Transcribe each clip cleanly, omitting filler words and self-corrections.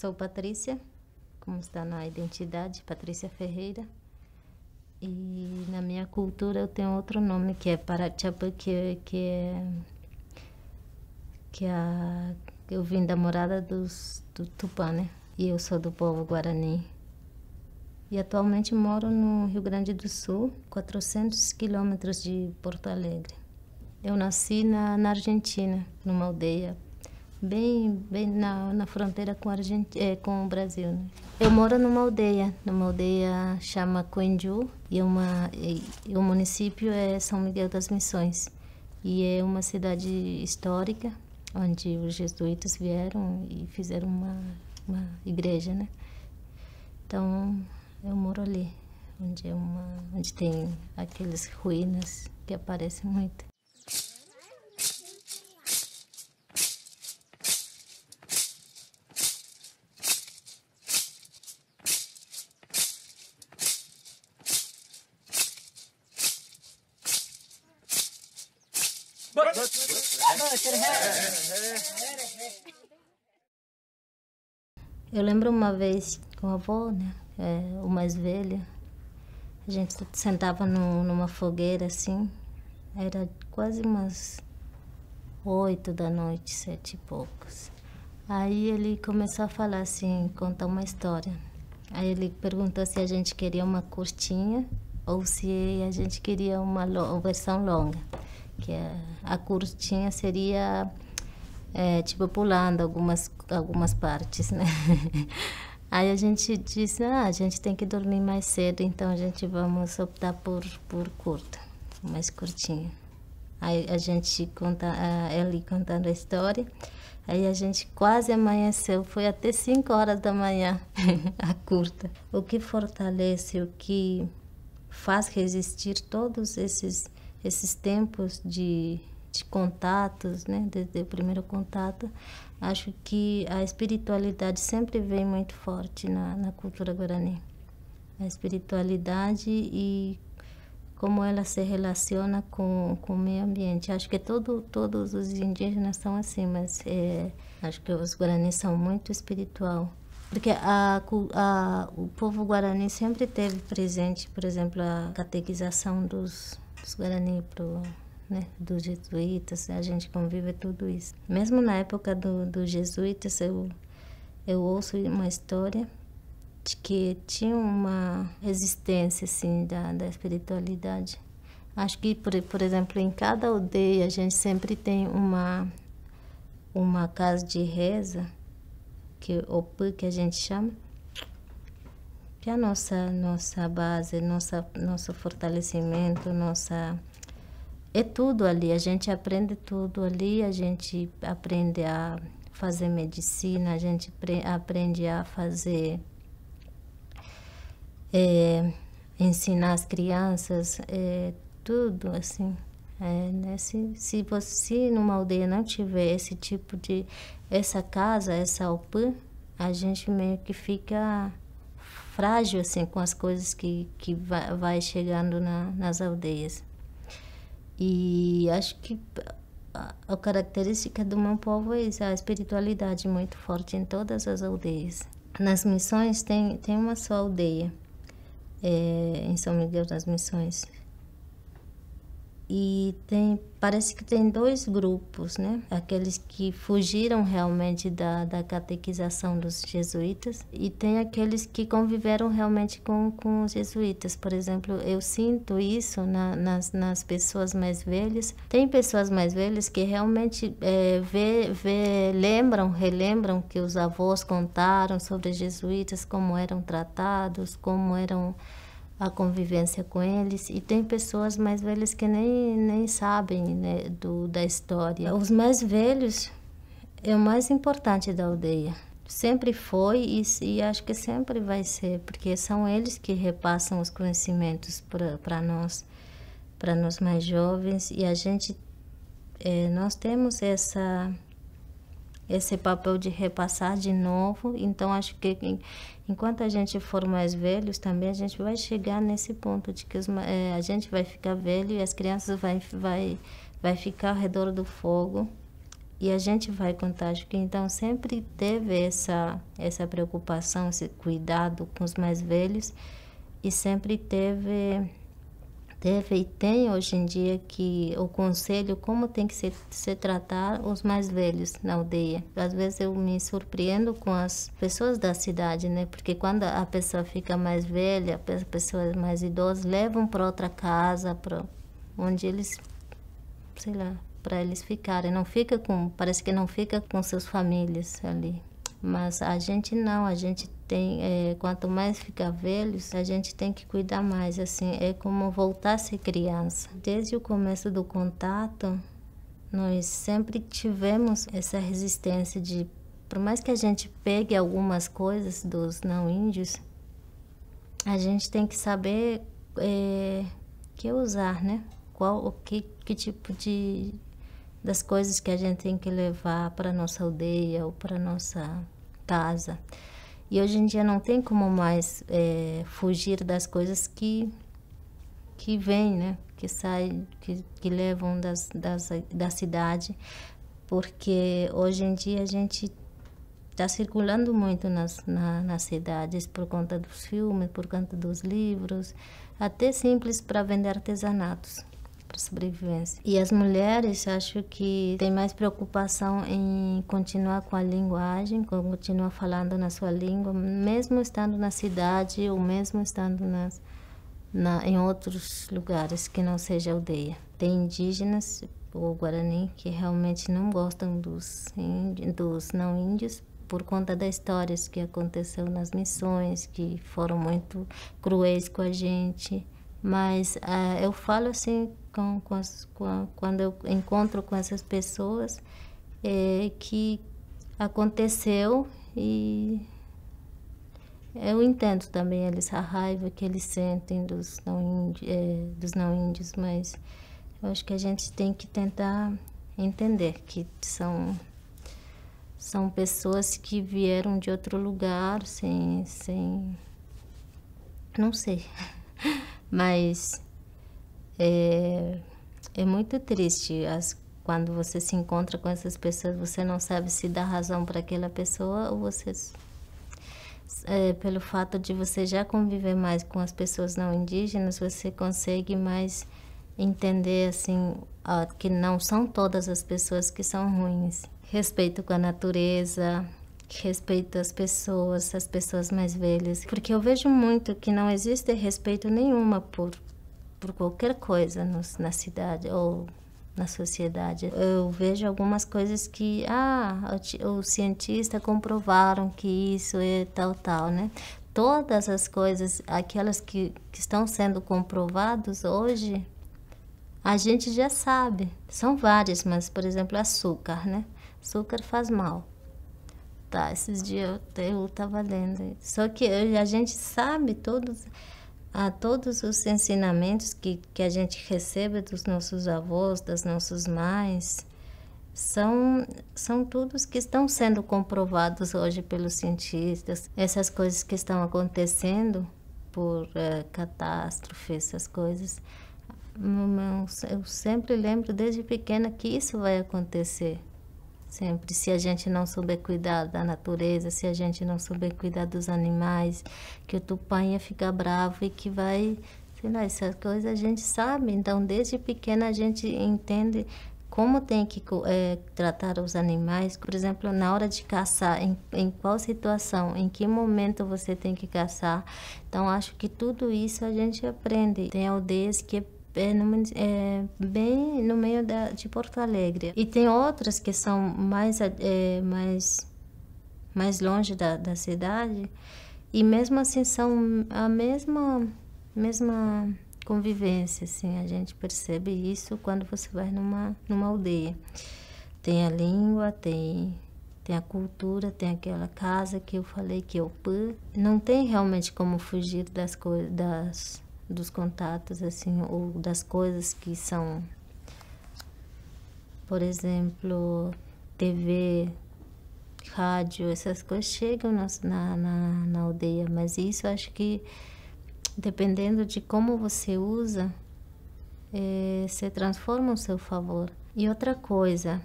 Sou Patrícia, como está na identidade, Patrícia Ferreira. E na minha cultura eu tenho outro nome, que é Paratyapa, eu vim da morada do Tupã, né? E eu sou do povo Guarani. E atualmente moro no Rio Grande do Sul, 400 quilômetros de Porto Alegre. Eu nasci na Argentina, numa aldeia bem na fronteira com o Brasil, né? Eu moro numa aldeia chama Coenju, e o município é São Miguel das Missões. E é uma cidade histórica, onde os jesuítas vieram e fizeram uma igreja, né? Então, eu moro ali, onde tem aquelas ruínas que aparecem muito. Eu lembro uma vez com a avó, né, o mais velho, a gente sentava numa fogueira assim, era quase umas 8 da noite, 7 e poucos. Aí ele começou a falar assim, contar uma história. Aí ele perguntou se a gente queria uma curtinha ou se a gente queria uma versão longa. Que a curtinha seria tipo pulando algumas partes, né? Aí a gente disse, a gente tem que dormir mais cedo, então a gente vamos optar por curta, mais curtinha. Aí a gente ele contando a história, aí a gente quase amanheceu, foi até 5 horas da manhã a curta. O que fortalece, o que faz resistir todos esses tempos de contatos, né, desde o primeiro contato, acho que a espiritualidade sempre vem muito forte na cultura guarani. A espiritualidade e como ela se relaciona com o meio ambiente. Acho que todos os indígenas são assim, mas acho que os guaranis são muito espiritual. Porque o povo guarani sempre teve presente, por exemplo, a catequização dos guarani né, dos jesuítas, a gente convive tudo isso. Mesmo na época dos jesuítas, eu ouço uma história de que tinha uma resistência assim, da espiritualidade. Acho que, por exemplo, em cada aldeia a gente sempre tem uma casa de reza, que Opã, que a gente chama, que é a nossa base, nosso fortalecimento, é tudo ali, a gente aprende tudo ali, a gente aprende a fazer medicina, a gente aprende a fazer, ensinar as crianças, tudo assim. Né? Se você numa aldeia não tiver esse tipo essa casa, essa Opã, a gente meio que fica frágil assim, com as coisas que vai chegando nas aldeias. E acho que a característica do meu povo é isso, a espiritualidade muito forte em todas as aldeias. Nas missões tem uma só aldeia, em São Miguel das Missões. E parece que tem 2 grupos, né? Aqueles que fugiram realmente da catequização dos jesuítas e tem aqueles que conviveram realmente com os jesuítas. Por exemplo, eu sinto isso nas pessoas mais velhas. Tem pessoas mais velhas que realmente relembram que os avós contaram sobre os jesuítas, como eram tratados, como eram a convivência com eles, e tem pessoas mais velhas que nem sabem, né, da história. Os mais velhos é o mais importante da aldeia. Sempre foi e acho que sempre vai ser, porque são eles que repassam os conhecimentos para nós mais jovens, e a gente, nós temos esse papel de repassar de novo. Então acho que enquanto a gente for mais velhos também a gente vai chegar nesse ponto de que a gente vai ficar velho e as crianças vai ficar ao redor do fogo e a gente vai contar. Acho que então sempre teve essa preocupação, esse cuidado com os mais velhos, e sempre teve e tem hoje em dia que o conselho como tem que se tratar os mais velhos na aldeia. Às vezes eu me surpreendo com as pessoas da cidade, né? Porque quando a pessoa fica mais velha, a pessoa mais idosa, levam para outra casa, para onde eles, sei lá, para eles ficarem. Não fica com, parece que não fica com suas famílias ali. Mas a gente não, a gente tem, quanto mais ficar velhos, a gente tem que cuidar mais, assim, é como voltar a ser criança. Desde o começo do contato, nós sempre tivemos essa resistência de, por mais que a gente pegue algumas coisas dos não índios, a gente tem que saber que usar, né? Que tipo das coisas que a gente tem que levar para nossa aldeia ou para nossa casa. E hoje em dia não tem como mais fugir das coisas que vêm, né? Que saem, que levam da cidade, porque hoje em dia a gente está circulando muito nas cidades por conta dos filmes, por conta dos livros, até simples para vender artesanatos, para sobrevivência. E as mulheres, acho que tem mais preocupação em continuar com a linguagem, continuar falando na sua língua, mesmo estando na cidade ou mesmo estando em outros lugares que não seja aldeia. Tem indígenas, ou guarani, que realmente não gostam dos não índios, por conta das histórias que aconteceu nas missões, que foram muito cruéis com a gente. Mas eu falo assim, quando eu encontro com essas pessoas, que aconteceu, e eu entendo também a raiva que eles sentem dos não índios, mas eu acho que a gente tem que tentar entender que são pessoas que vieram de outro lugar sem não sei, mas é muito triste quando você se encontra com essas pessoas, você não sabe se dá razão para aquela pessoa ou você, pelo fato de você já conviver mais com as pessoas não indígenas, você consegue mais entender assim que não são todas as pessoas que são ruins. Respeito com a natureza, respeito às pessoas mais velhas, porque eu vejo muito que não existe respeito nenhuma por qualquer coisa na cidade ou na sociedade. Eu vejo algumas coisas que os cientistas comprovaram que isso é tal, né? Todas as coisas, aquelas que estão sendo comprovadas hoje, a gente já sabe. São várias, mas, por exemplo, açúcar, né? Açúcar faz mal. Tá, esses dias eu estava lendo. Só que a gente sabe todos os ensinamentos que a gente recebe dos nossos avós, das nossas mães, são todos que estão sendo comprovados hoje pelos cientistas. Essas coisas que estão acontecendo por catástrofes, essas coisas, eu sempre lembro desde pequena que isso vai acontecer. Sempre, se a gente não souber cuidar da natureza, se a gente não souber cuidar dos animais, que o tupã ia ficar bravo e que vai, sei lá, essas coisas a gente sabe. Então, desde pequena a gente entende como tem que tratar os animais. Por exemplo, na hora de caçar, em qual situação, em que momento você tem que caçar. Então, acho que tudo isso a gente aprende. Tem aldeias que bem no meio de Porto Alegre. E tem outras que são mais longe da cidade, e mesmo assim são a mesma convivência, assim, a gente percebe isso quando você vai numa aldeia. Tem a língua, tem a cultura, tem aquela casa que eu falei que é o Pã. Não tem realmente como fugir das coisas, dos contatos, assim, ou das coisas que são, por exemplo, TV, rádio, essas coisas chegam na aldeia, mas isso acho que, dependendo de como você usa, se transforma ao seu favor. E outra coisa,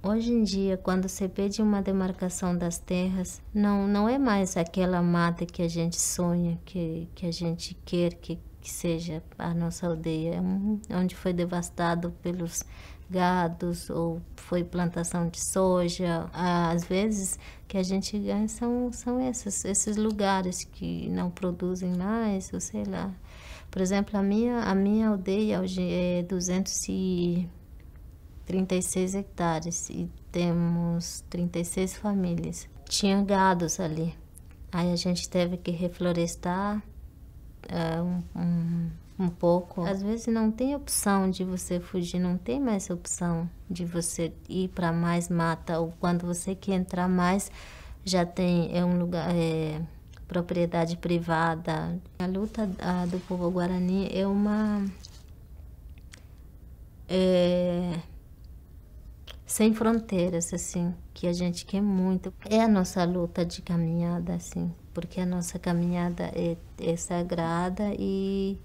Hoje em dia, quando você pede uma demarcação das terras, não é mais aquela mata que a gente sonha, que a gente quer que seja a nossa aldeia, onde foi devastado pelos gados ou foi plantação de soja. Às vezes, que a gente ganha são esses lugares que não produzem mais, ou sei lá. Por exemplo, a minha aldeia hoje é 236 hectares e temos 36 famílias. Tinha gados ali. Aí a gente teve que reflorestar um pouco. Às vezes não tem opção de você fugir, não tem mais opção de você ir para mais mata, ou quando você quer entrar mais, já tem um lugar, propriedade privada. A luta do povo Guarani é uma sem fronteiras, assim, que a gente quer muito. É a nossa luta de caminhada, assim, porque a nossa caminhada é sagrada e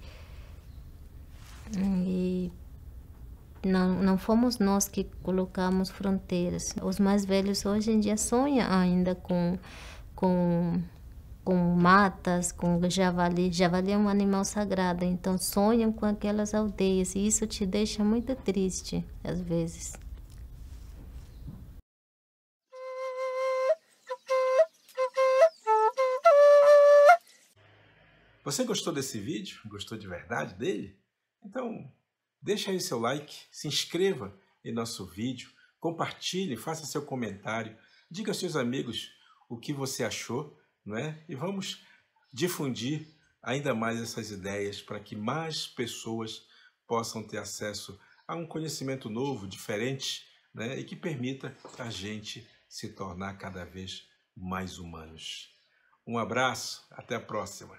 não fomos nós que colocamos fronteiras. Os mais velhos hoje em dia sonham ainda com matas, com javali. Javali é um animal sagrado, então sonham com aquelas aldeias e isso te deixa muito triste, às vezes. Você gostou desse vídeo? Gostou de verdade dele? Então, deixa aí seu like, se inscreva em nosso vídeo, compartilhe, faça seu comentário, diga aos seus amigos o que você achou, não é? E vamos difundir ainda mais essas ideias para que mais pessoas possam ter acesso a um conhecimento novo, diferente, né? E que permita a gente se tornar cada vez mais humanos. Um abraço, até a próxima.